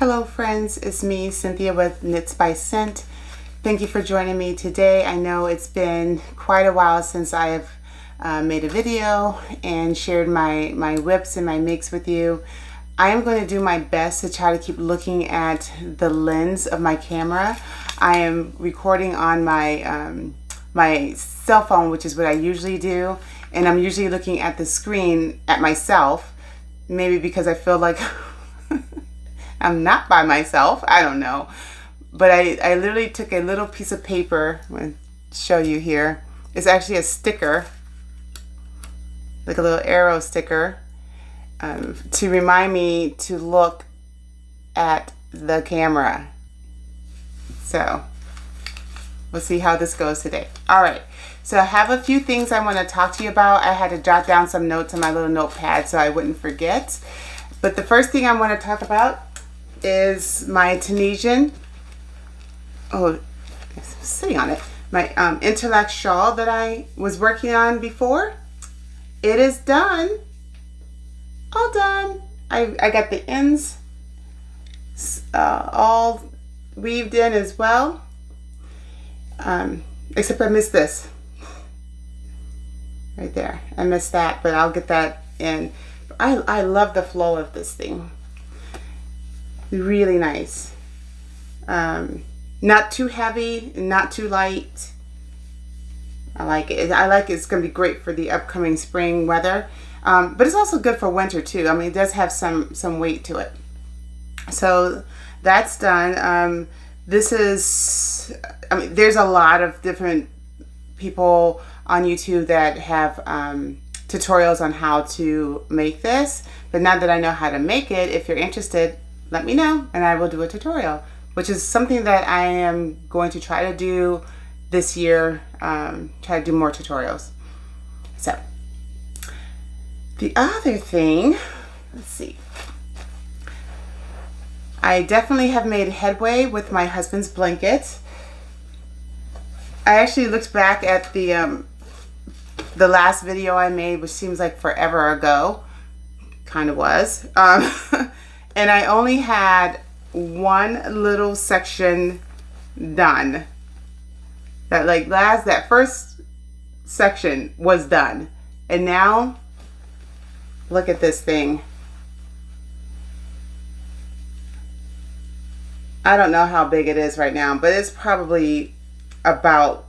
Hello friends, it's me, Cynthia with Knits by Scent. Thank you for joining me today. I know it's been quite a while since I've made a video and shared my whips and my makes with you. I am going to do my best to try to keep looking at the lens of my camera. I am recording on my my cell phone, which is what I usually do, and I'm usually looking at the screen at myself, maybe because I feel like I'm not by myself, I don't know. But I literally took a little piece of paper, I'm going to show you here. It's actually a sticker, like a little arrow sticker, to remind me to look at the camera. So, we'll see how this goes today. Alright, so I have a few things I want to talk to you about. I had to jot down some notes on my little notepad so I wouldn't forget. But the first thing I want to talk about is my Tunisian, it's sitting on it, my interlace shawl that I was working on before. It is done, all done. I got the ends all weaved in as well, except I missed this right there. I missed that, but I'll get that in. I love the flow of this thing. Really nice. Not too heavy, not too light. I like it. I like it. It's going to be great for the upcoming spring weather. But it's also good for winter too. I mean, it does have some weight to it. So that's done. This is, I mean, there's a lot of different people on YouTube that have tutorials on how to make this. But now that I know how to make it, if you're interested, let me know and I will do a tutorial, which is something that I am going to try to do this year, try to do more tutorials. So the other thing, let's see, I definitely have made headway with my husband's blanket. I actually looked back at the last video I made, which seems like forever ago, kind of was. And I only had one little section done. That first section was done. And now, look at this thing. I don't know how big it is right now, but it's probably about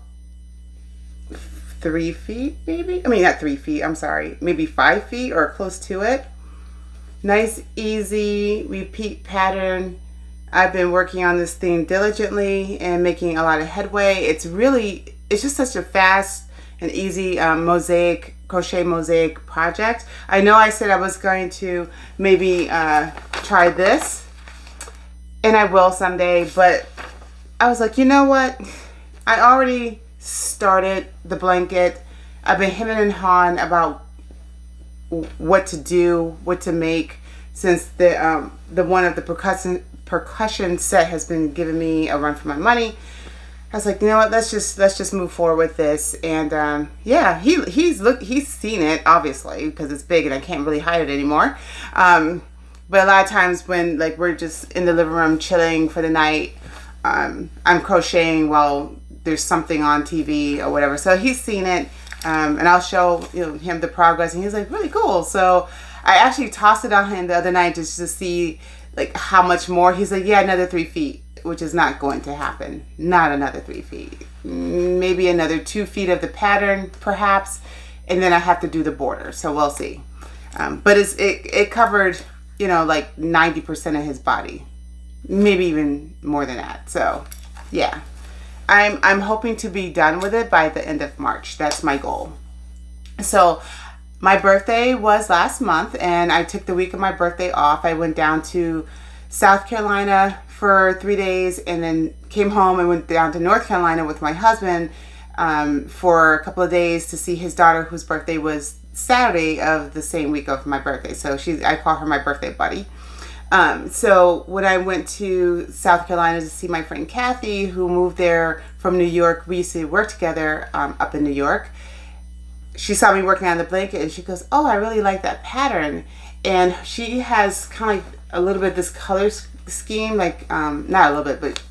3 feet, maybe? I mean, not 3 feet, I'm sorry. Maybe 5 feet or close to it. Nice, easy, repeat pattern. I've been working on this thing diligently and making a lot of headway. It's just such a fast and easy crochet mosaic project. I know I said I was going to maybe try this, and I will someday, but I was like, you know what? I already started the blanket. I've been hemming and hawing about what to do, what to make, since the one of the percussion set has been giving me a run for my money. I was like, you know what, let's just move forward with this. And yeah, he's seen it, obviously, because it's big and I can't really hide it anymore. But a lot of times when we're just in the living room chilling for the night, I'm crocheting while there's something on TV or whatever. So he's seen it. And I'll show him the progress, and he's like, really cool. So I actually tossed it on him the other night just to see how much more. He's like, yeah, another 3 feet, which is not going to happen. Not another 3 feet. Maybe another 2 feet of the pattern, perhaps, and then I have to do the border. So we'll see. But it covered, like 90% of his body, maybe even more than that. So yeah. I'm hoping to be done with it by the end of March. That's my goal. So my birthday was last month, and I took the week of my birthday off. I went down to South Carolina for 3 days and then came home and went down to North Carolina with my husband for a couple of days to see his daughter, whose birthday was Saturday of the same week of my birthday. So I call her my birthday buddy. So when I went to South Carolina to see my friend Kathy, who moved there from New York, we used to work together up in New York. She saw me working on the blanket and she goes, oh, I really like that pattern. And she has kind of like a little bit this color scheme, like not a little bit, but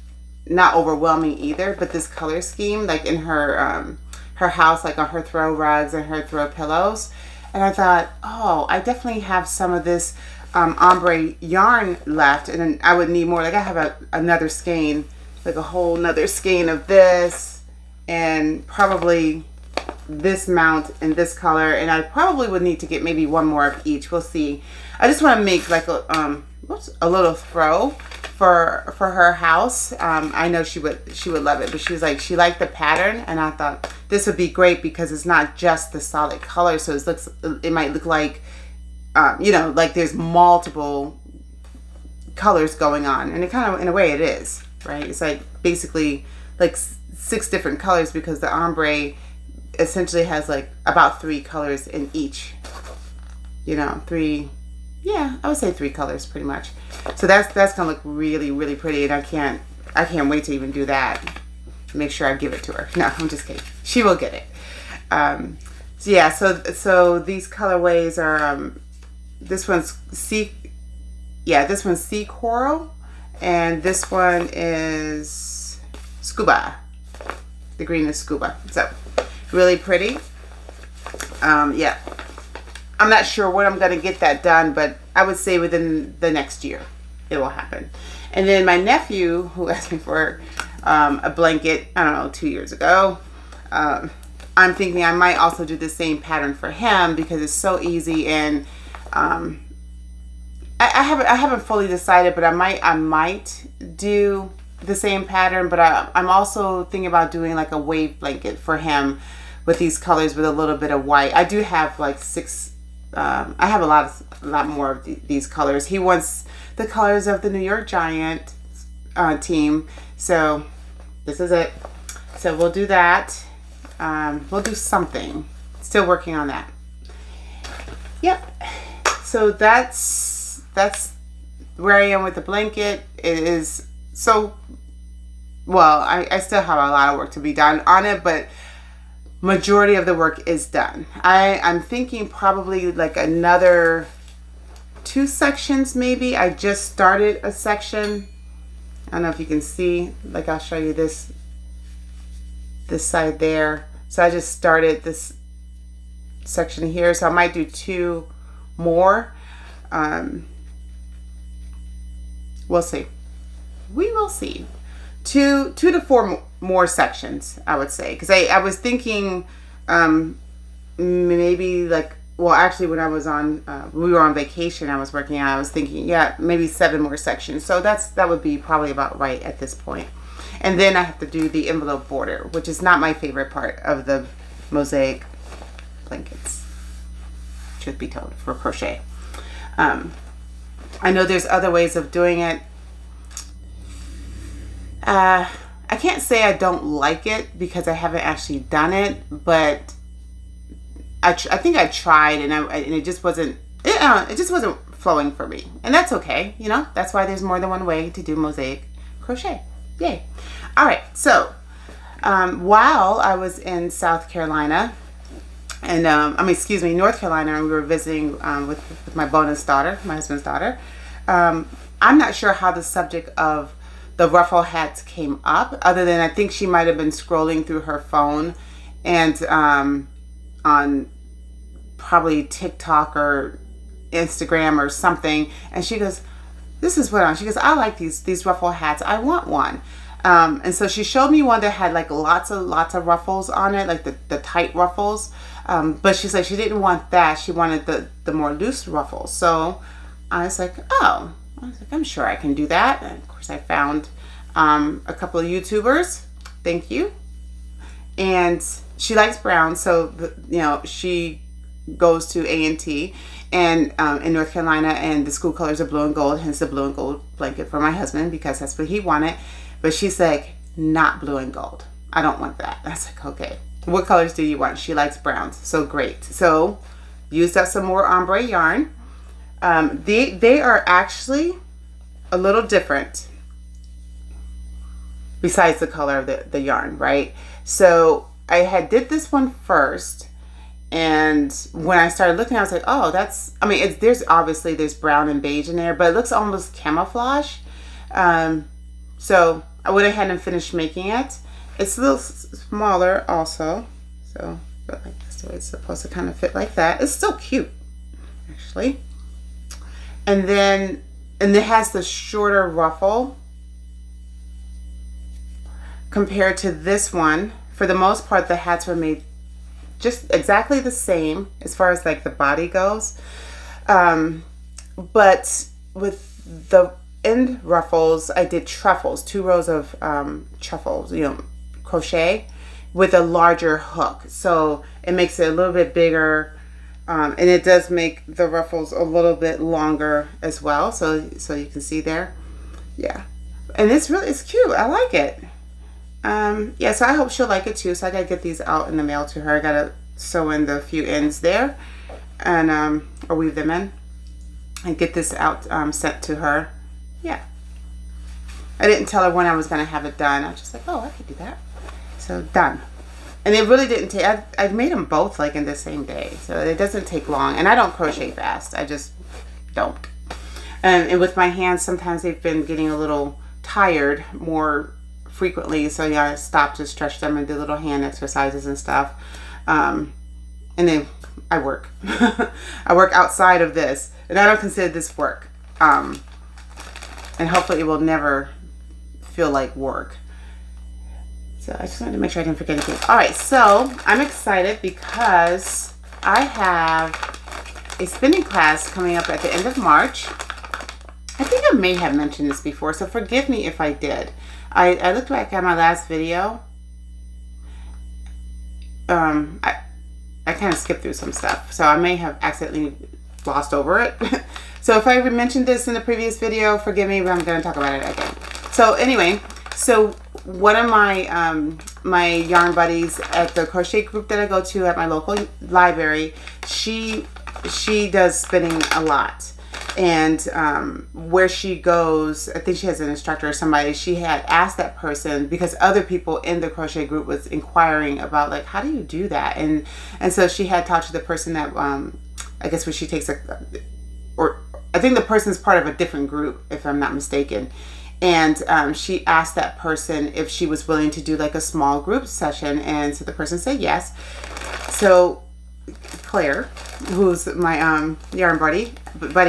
not overwhelming either, but this color scheme like in her her house, like on her throw rugs and her throw pillows. And I thought, oh, I definitely have some of this ombre yarn left, and then I would need more. Like I have another skein, like a whole nother skein of this, and probably this mount in this color, and I probably would need to get maybe one more of each. We'll see. I just want to make like a little throw for her house. I know she would love it, but she was like, she liked the pattern, and I thought this would be great because it's not just the solid color, so it might look like you know, like there's multiple colors going on, and it kind of, in a way, it is, right? It's like basically like 6 different colors because the ombre essentially has like about 3 colors in each, you know, 3, yeah, I would say 3 colors pretty much. So that's gonna look really, really pretty, and I can't wait to even do that. Make sure I give it to her. No, I'm just kidding. She will get it. So yeah, so these colorways are this one's sea coral, and this one is scuba. The green is scuba. So really pretty. Yeah, I'm not sure when I'm gonna get that done, but I would say within the next year it will happen. And then my nephew, who asked me for a blanket, I don't know, 2 years ago, I'm thinking I might also do the same pattern for him because it's so easy. And I haven't fully decided, but I might do the same pattern. But I'm also thinking about doing like a wave blanket for him with these colors with a little bit of white. I do have like 6. I have a lot more of these colors. He wants the colors of the New York Giant team, so this is it. So we'll do that. We'll do something. Still working on that. Yep. So that's where I am with the blanket. It is so, well, I still have a lot of work to be done on it, but majority of the work is done. I'm thinking probably like another 2 sections maybe. I just started a section. I don't know if you can see, like I'll show you this side there. So I just started this section here, so I might do 2 more. We'll see. We will see. 2 to 4 more sections, I would say, because I was thinking maybe like, well, actually when I was on we were on vacation, I was working out, I was thinking, yeah, maybe 7 more sections. So that would be probably about right at this point. And then I have to do the envelope border, which is not my favorite part of the Mosiac blankets, truth be told, for crochet. I know there's other ways of doing it. I can't say I don't like it because I haven't actually done it, but I think I tried, and it just wasn't flowing for me, and that's okay. You know, that's why there's more than one way to do Mosiac crochet. Yay! All right, so while I was in South Carolina, and North Carolina, and we were visiting with my bonus daughter, my husband's daughter. I'm not sure how the subject of the ruffle hats came up, other than I think she might have been scrolling through her phone, and on probably TikTok or Instagram or something, and she goes, "This is what she goes, I like these ruffle hats. I want one." And so she showed me one that had like lots of ruffles on it, like the tight ruffles. But she's like, she didn't want that. She wanted the more loose ruffles. So I was like, oh, I'm sure I can do that. And of course I found a couple of YouTubers. Thank you. And she likes brown, so she goes to A&T and in North Carolina, and the school colors are blue and gold, hence the blue and gold blanket for my husband because that's what he wanted. But she's like, not blue and gold. I don't want that. I was like, okay. What colors do you want? She likes browns. So great. So used up some more ombre yarn. They are actually a little different besides the color of the yarn, right? So I did this one first, And when I started looking, I was like, oh, that's, I mean, there's obviously there's brown and beige in there, but it looks almost camouflage. So I went ahead and finished making it. It's a little smaller also. So, but like this way, it's supposed to kind of fit like that. It's still cute, actually. And then, and it has the shorter ruffle compared to this one. For the most part, the hats were made just exactly the same as far as like the body goes. But with the end ruffles, I did truffles, 2 rows of truffles, you know, crochet with a larger hook. So it makes it a little bit bigger. And it does make the ruffles a little bit longer as well. So you can see there. Yeah. And it's cute. I like it. Yeah, so I hope she'll like it too. So I gotta get these out in the mail to her. I gotta sew in the few ends there and or weave them in and get this out sent to her. Yeah. I didn't tell her when I was gonna have it done. I was just like, oh, I could do that. So done. And it really didn't take, I've made them both like in the same day. So it doesn't take long. And I don't crochet fast. I just don't. And with my hands, sometimes they've been getting a little tired more frequently. So yeah, I stopped to stretch them and do little hand exercises and stuff. And then I work. I work outside of this. And I don't consider this work. And hopefully it will never feel like work. So I just wanted to make sure I didn't forget anything. All right, so I'm excited because I have a spinning class coming up at the end of March. I think I may have mentioned this before, so forgive me if I did. I looked back at my last video. I kind of skipped through some stuff, so I may have accidentally glossed over it. So if I mentioned this in the previous video, forgive me, but I'm going to talk about it again. So anyway, so one of my my yarn buddies at the crochet group that I go to at my local library, she does spinning a lot. And where she goes, I think she has an instructor or somebody, she had asked that person, because other people in the crochet group was inquiring about like, how do you do that? And so she had talked to the person that I guess when she takes or I think the person's part of a different group, if I'm not mistaken. And she asked that person if she was willing to do like a small group session. And so the person said yes. So Claire, who's my yarn buddy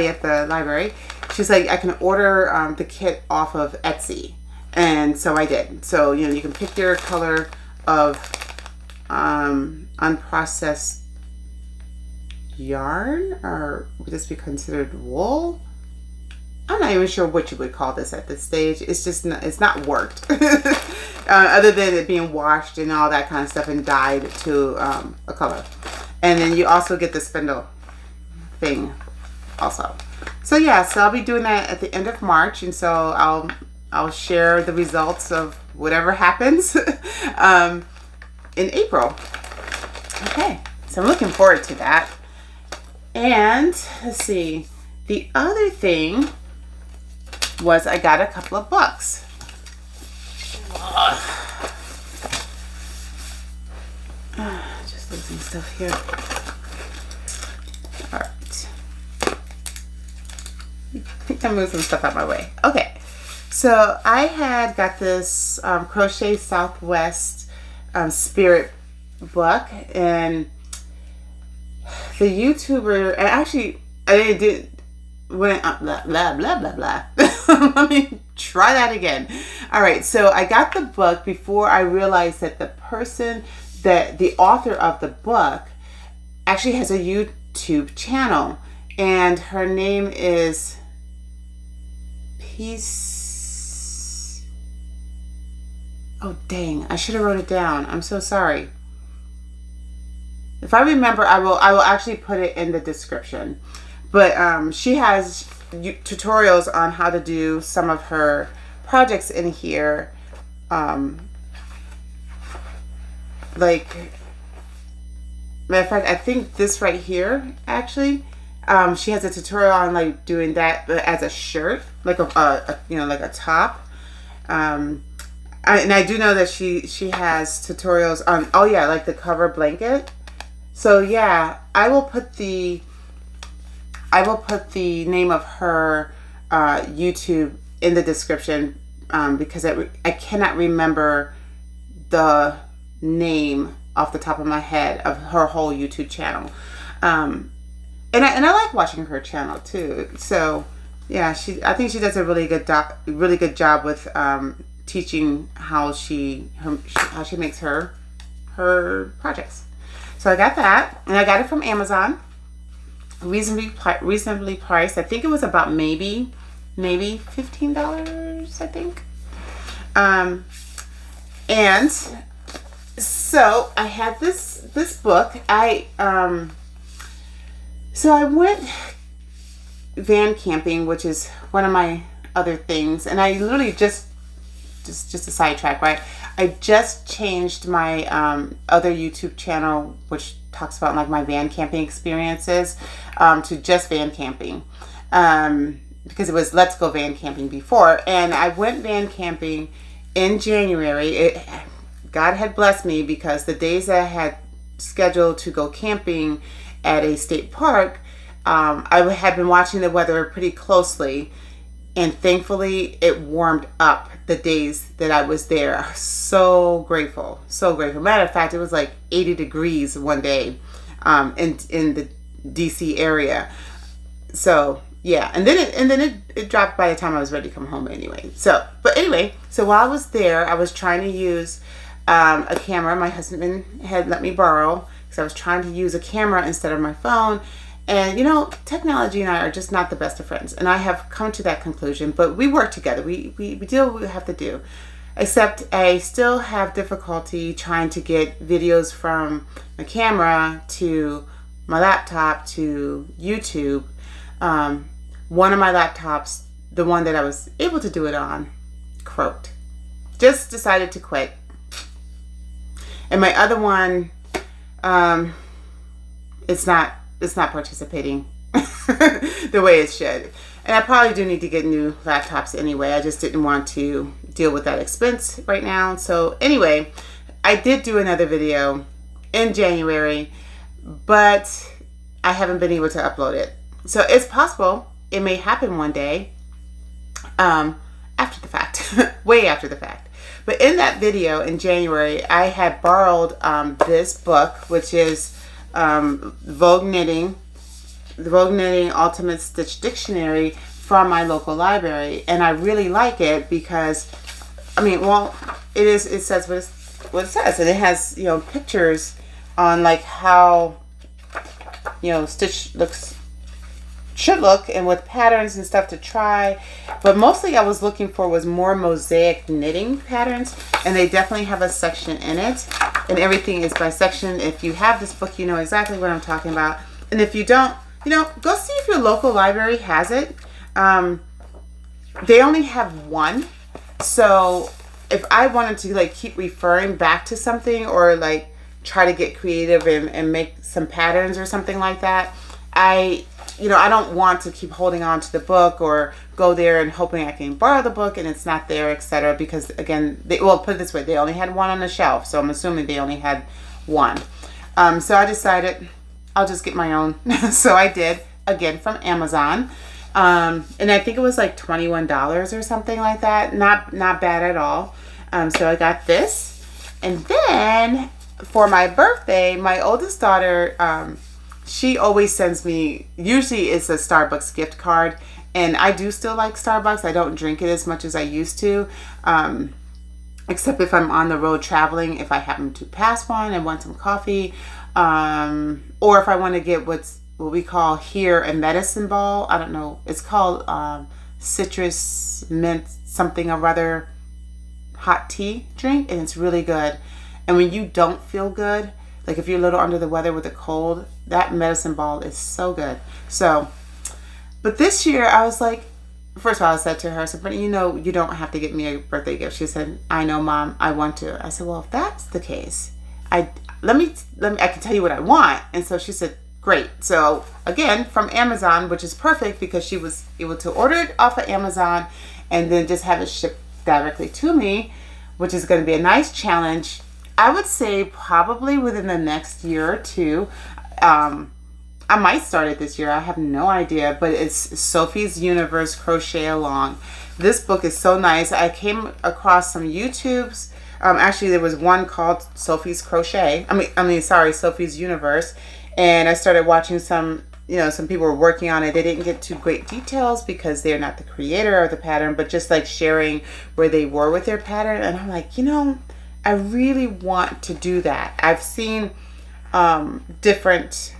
at the library, she's like, I can order the kit off of Etsy. And so I did. So, you know, you can pick your color of unprocessed yarn, or would this be considered wool? I'm not even sure what you would call this at this stage. It's just not, it's not worked. Other than it being washed and all that kind of stuff and dyed to a color. And then you also get the spindle thing also. So yeah, so I'll be doing that at the end of March, and so I'll share the results of whatever happens in April. Okay, so I'm looking forward to that. And let's see, the other thing was I got a couple of books. Just losing stuff here. All right. I think I'm moving some stuff out my way. Okay. So I had got this Crochet Southwest Spirit book, and the YouTuber, and actually I did went blah blah blah blah blah. Let me try that again. All right, so I got the book before I realized that the person, that the author of the book actually has a YouTube channel, and her name is Peace. Oh dang, I should have wrote it down. I'm so sorry. If I remember, I will actually put it in the description. But she has tutorials on how to do some of her projects in here. Like, matter of fact, I think this right here, actually, she has a tutorial on like doing that as a shirt, like a you know, like a top. And I do know that she has tutorials on, oh yeah, like the cover blanket. So yeah, I will put the name of her YouTube in the description, because I cannot remember the name off the top of my head of her whole YouTube channel. And I like watching her channel too. So yeah, I think she does a really good job with teaching how she makes her projects. So I got that, and I got it from Amazon, reasonably priced. I think it was about maybe $15, I think. And so I had this book. So I went van camping, which is one of my other things, and I literally just a sidetrack, right? I just changed my other YouTube channel, which talks about like my van camping experiences, to just van camping, because it was Let's Go Van Camping before, and I went van camping in January. God had blessed me, because the days that I had scheduled to go camping at a state park, I had been watching the weather pretty closely, and thankfully it warmed up the days that I was there. I was so grateful, so grateful. Matter of fact, it was like 80 degrees one day in the DC area. So yeah, and then it dropped by the time I was ready to come home anyway. So while I was there, I was trying to use a camera my husband had let me borrow, because I was trying to use a camera instead of my phone. And you know, technology and I are just not the best of friends, and I have come to that conclusion. But we work together. We do what we have to do. Except I still have difficulty trying to get videos from my camera to my laptop to YouTube. One of my laptops, the one that I was able to do it on, croaked. Just decided to quit. And my other one, it's not participating the way it should. And I probably do need to get new laptops anyway. I just didn't want to deal with that expense right now. So anyway, I did do another video in January, but I haven't been able to upload it. So it's possible it may happen one day, after the fact, way after the fact. But in that video in January, I had borrowed this book, which is Vogue Knitting, the Vogue Knitting Ultimate Stitch Dictionary, from my local library, and I really like it because, I mean, well, it says what it says, and it has, you know, pictures on like how, you know, stitch should look, and with patterns and stuff to try. But mostly I was looking for was more mosaic knitting patterns, and they definitely have a section in it, and everything is by section. If you have this book, you know exactly what I'm talking about, and if you don't, you know, go see if your local library has it. They only have one, so if I wanted to like keep referring back to something, or like try to get creative and make some patterns or something like that, I don't want to keep holding on to the book, or go there and hoping I can borrow the book and it's not there, etc. Because again, put it this way, they only had one on the shelf, so I'm assuming they only had one. So I decided I'll just get my own. So I did, again from Amazon, and I think it was like $21 or something like that. Not bad at all. So I got this, and then for my birthday, my oldest daughter, she always sends me, usually it's a Starbucks gift card, and I do still like Starbucks. I don't drink it as much as I used to, except if I'm on the road traveling, if I happen to pass one and want some coffee, or if I want to get what we call here a medicine ball. I don't know, it's called citrus mint something or other hot tea drink, and it's really good. And when you don't feel good, like if you're a little under the weather with a cold, that medicine ball is so good. So, but this year I was like, first of all, I said to her, I said, but you know, you don't have to get me a birthday gift. She said, I know, Mom, I want to. I said, well, if that's the case, I can tell you what I want. And so she said, great. So again, from Amazon, which is perfect because she was able to order it off of Amazon and then just have it shipped directly to me, which is going to be a nice challenge I would say probably within the next year or two. I might start it this year. I have no idea, but it's Sophie's Universe Crochet Along. This book is so nice. I came across some YouTubes. Actually, there was one called Sophie's Crochet. Sophie's Universe. And I started watching some people were working on it. They didn't get to great details because they're not the creator of the pattern, but just like sharing where they were with their pattern. And I'm like, I really want to do that. I've seen different,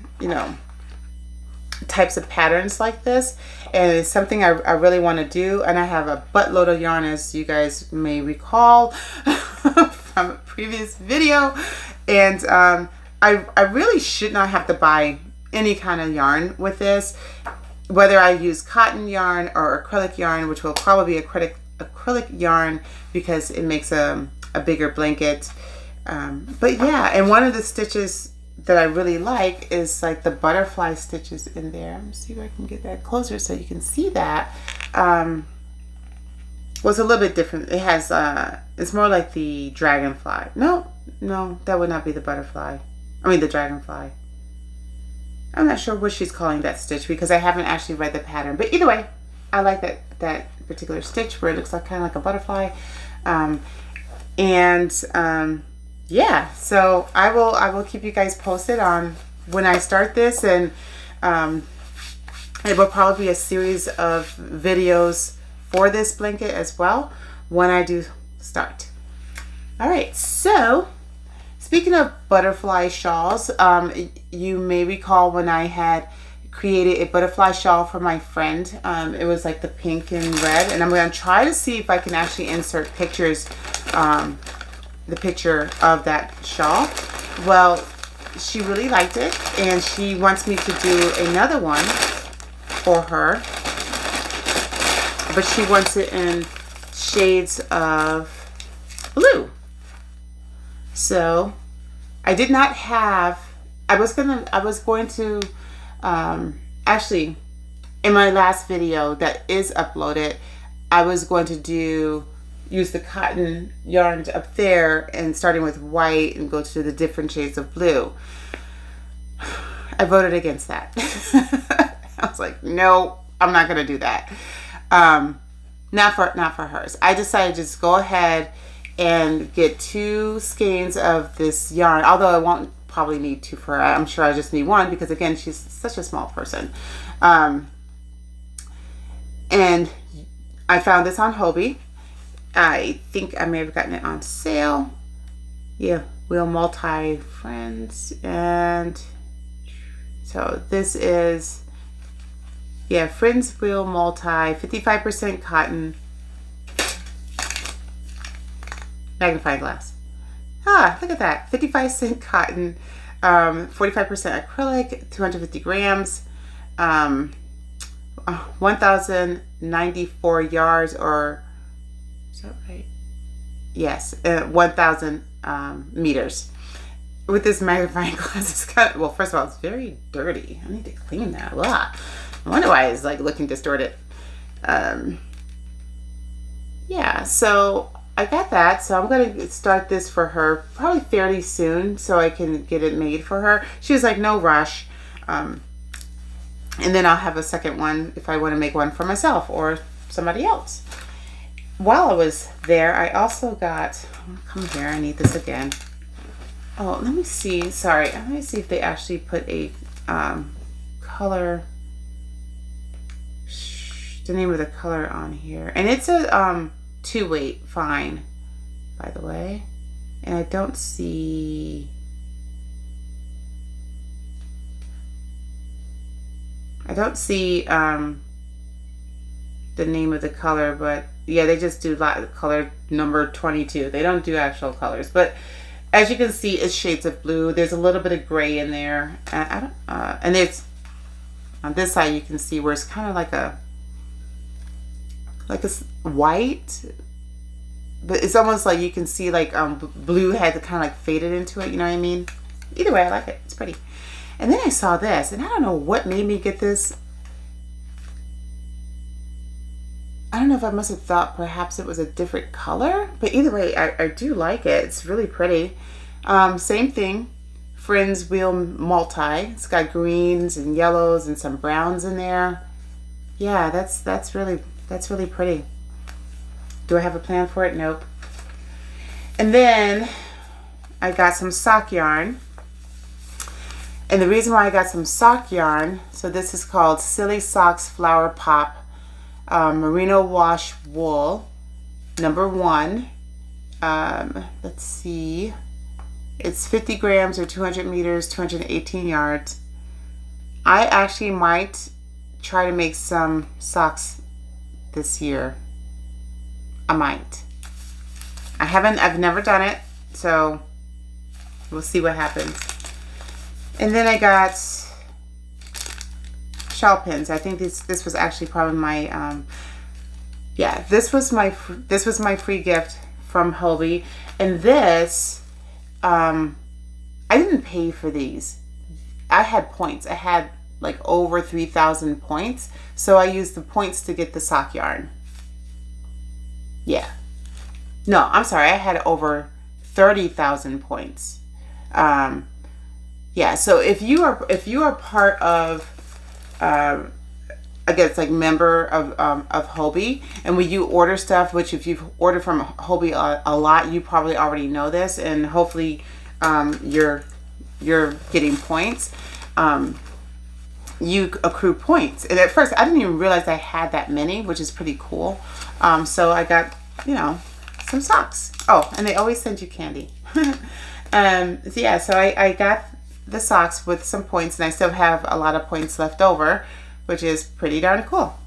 types of patterns like this, and it's something I really want to do. And I have a buttload of yarn, as you guys may recall from a previous video. And I really should not have to buy any kind of yarn with this, whether I use cotton yarn or acrylic yarn, which will probably be acrylic yarn because it makes a bigger blanket. But yeah, and one of the stitches that I really like is like the butterfly stitches in there. Let me see if I can get that closer so you can see that. Well, it's a little bit different. It has it's more like the dragonfly. No, that would not be the butterfly. The dragonfly. I'm not sure what she's calling that stitch because I haven't actually read the pattern. But either way, I like that particular stitch where it looks like kind of like a butterfly. Yeah, so I will keep you guys posted on when I start this, and it will probably be a series of videos for this blanket as well when I do start. All right, so speaking of butterfly shawls, you may recall when I had created a butterfly shawl for my friend. It was like the pink and red, and I'm going to try to see if I can actually insert pictures, the picture of that shawl. Well, she really liked it, and she wants me to do another one for her, but she wants it in shades of blue. So I did not have, I was going to actually, in my last video that is uploaded, I was going to use the cotton yarns up there and starting with white and go to the different shades of blue. I voted against that. I was like, no, I'm not gonna do that. Not for hers. I decided to just go ahead and get 2 skeins of this yarn, although I won't probably need 2 for her. I'm sure I just need 1 because again, she's such a small person. And I found this on Hobie. I think I may have gotten it on sale. Yeah, We'll Multi Friends. And so this is, yeah, Friends Wheel Multi, 55% cotton. Magnifying glass. Ah, look at that. 55% cotton, 45% acrylic, 250 grams, 1,094 yards, or is that right? Yes, 1,000 meters. With this magnifying glass, it's kind of, well, first of all, it's very dirty. I need to clean that. Blah. I wonder why it's like looking distorted. Yeah, so I got that. So I'm going to start this for her probably fairly soon so I can get it made for her. She was like, no rush. And then I'll have a second one if I want to make one for myself or somebody else. While I was there, I also got, come here, I need this again. Oh, let me see. Sorry, let me see if they actually put a color, the name of the color on here. And it's a 2-weight fine, by the way. And I don't see, the name of the color, but yeah, they just do color number 22. They don't do actual colors, but as you can see, it's shades of blue. There's a little bit of gray in there, and it's on this side. You can see where it's kind of like a white, but it's almost like you can see like blue had kind of like faded into it. You know what I mean? Either way, I like it. It's pretty. And then I saw this, and I don't know what made me get this. I don't know if I must have thought perhaps it was a different color, but either way, I do like it. It's really pretty. Same thing. Friends Wheel Multi. It's got greens and yellows and some browns in there. Yeah, that's really pretty. Do I have a plan for it? Nope. And then I got some sock yarn. And the reason why I got some sock yarn, so this is called Silly Socks Flower Pop Merino Wash Wool, number 1. Let's see. It's 50 grams or 200 meters, 218 yards. I actually might try to make some socks this year. I might. I've never done it, so we'll see what happens. And then I got shawl pins. I think this was actually probably my yeah, this was my free gift from Hobie. And this I didn't pay for these. I had points. I had like over 3,000 points, so I used the points to get the sock yarn. Yeah. No, I'm sorry. I had over 30,000 points. Yeah. So if you are part of, I guess like member of Hobie, and when you order stuff, which if you've ordered from Hobie a lot, you probably already know this, and hopefully you're getting points. You accrue points, and at first I didn't even realize I had that many, which is pretty cool. So I got, you know, some socks. Oh, and they always send you candy. So yeah, so I got the socks with some points, and I still have a lot of points left over, which is pretty darn cool.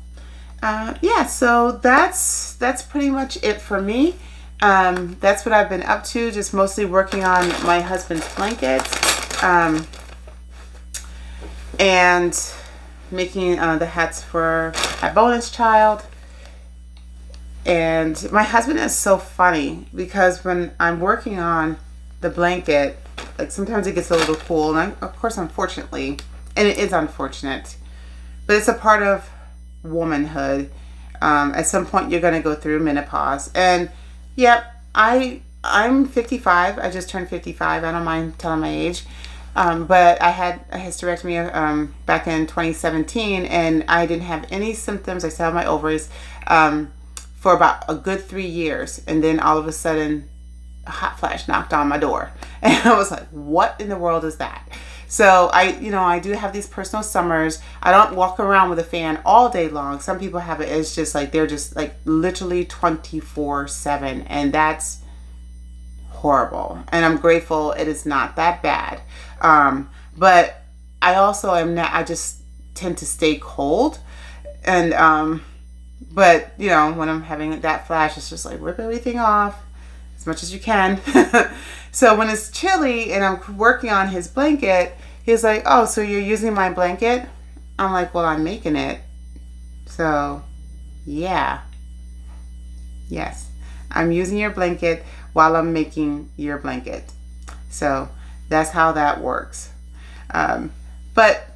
Yeah, so that's pretty much it for me. That's what I've been up to, just mostly working on my husband's blankets, and making the hats for my bonus child. And my husband is so funny, because when I'm working on the blanket, like sometimes it gets a little cool, and of course, unfortunately, and it is unfortunate, but it's a part of womanhood. At some point you're going to go through menopause, and yep, I'm 55. I just turned 55. I don't mind telling my age. But I had a hysterectomy back in 2017, and I didn't have any symptoms. I still have my ovaries for about a good 3 years, and then all of a sudden a hot flash knocked on my door, and I was like, what in the world is that? So I do have these personal summers. I don't walk around with a fan all day long. Some people have it. It's just like they're just like literally 24/7, and that's horrible. And I'm grateful it is not that bad. But I also am not. I just tend to stay cold, and but you know, when I'm having that flash, it's just like rip everything off as much as you can. So when it's chilly and I'm working on his blanket, he's like, oh, so you're using my blanket? I'm like, well, I'm making it. So yeah. Yes. I'm using your blanket while I'm making your blanket. So that's how that works. But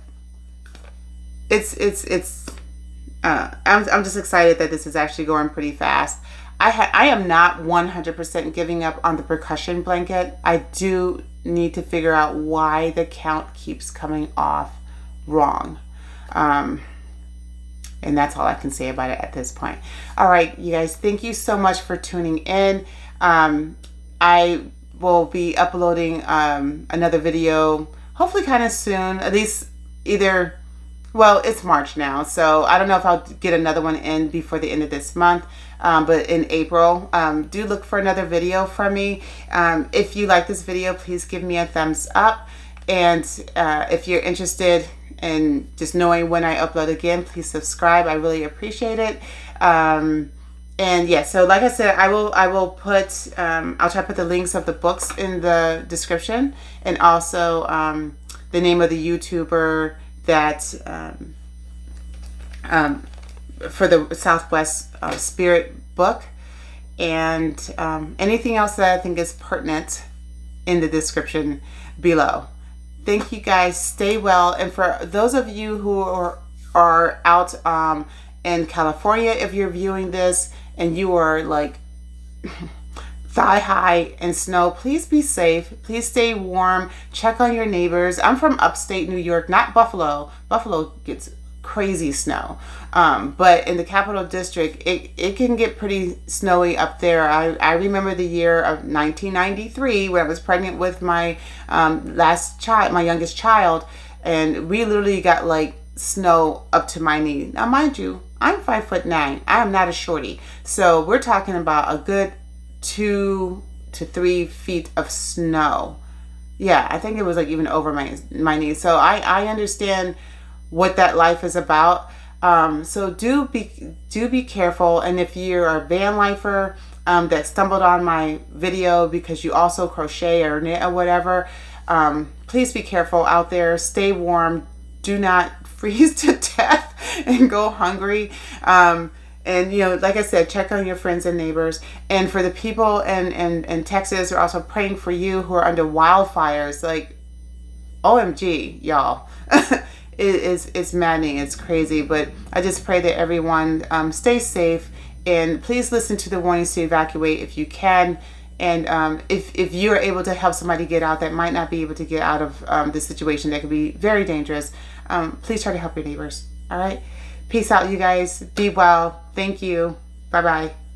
I'm just excited that this is actually going pretty fast. I am not 100% giving up on the percussion blanket. I do need to figure out why the count keeps coming off wrong. And that's all I can say about it at this point. All right, you guys, thank you so much for tuning in. I will be uploading another video hopefully kind of soon, at least either, well, it's March now, so I don't know if I'll get another one in before the end of this month. But in April, do look for another video from me. If you like this video, please give me a thumbs up. And if you're interested in just knowing when I upload again, please subscribe. I really appreciate it. And yeah, so like I said, I will put, I'll try to put the links of the books in the description, and also the name of the YouTuber that for the Southwest Spirit book, and anything else that I think is pertinent in the description below. Thank you guys. Stay well. And for those of you who are out in California, if you're viewing this and you are like thigh high in snow. Please be safe. Please stay warm. Check on your neighbors. I'm from upstate New York, not Buffalo. Buffalo gets crazy snow. But in the Capital District, it can get pretty snowy up there. I remember the year of 1993 when I was pregnant with my last child, my youngest child, and we literally got like snow up to my knee. Now, mind you, I'm 5'9". I am not a shorty. So we're talking about a good 2 to 3 feet of snow. Yeah, I think it was like even over my knee. So I understand what that life is about. So do be careful. And if you're a van lifer that stumbled on my video because you also crochet or knit or whatever, please be careful out there. Stay warm. Do not freeze to death and go hungry. And, you know, like I said, check on your friends and neighbors. And for the people in Texas, we're also praying for you who are under wildfires. Like, OMG, y'all. It's maddening. It's crazy. But I just pray that everyone stay safe. And please listen to the warnings to evacuate if you can. And if you're able to help somebody get out that might not be able to get out of this situation that could be very dangerous, please try to help your neighbors. All right? Peace out, you guys. Be well. Thank you. Bye-bye.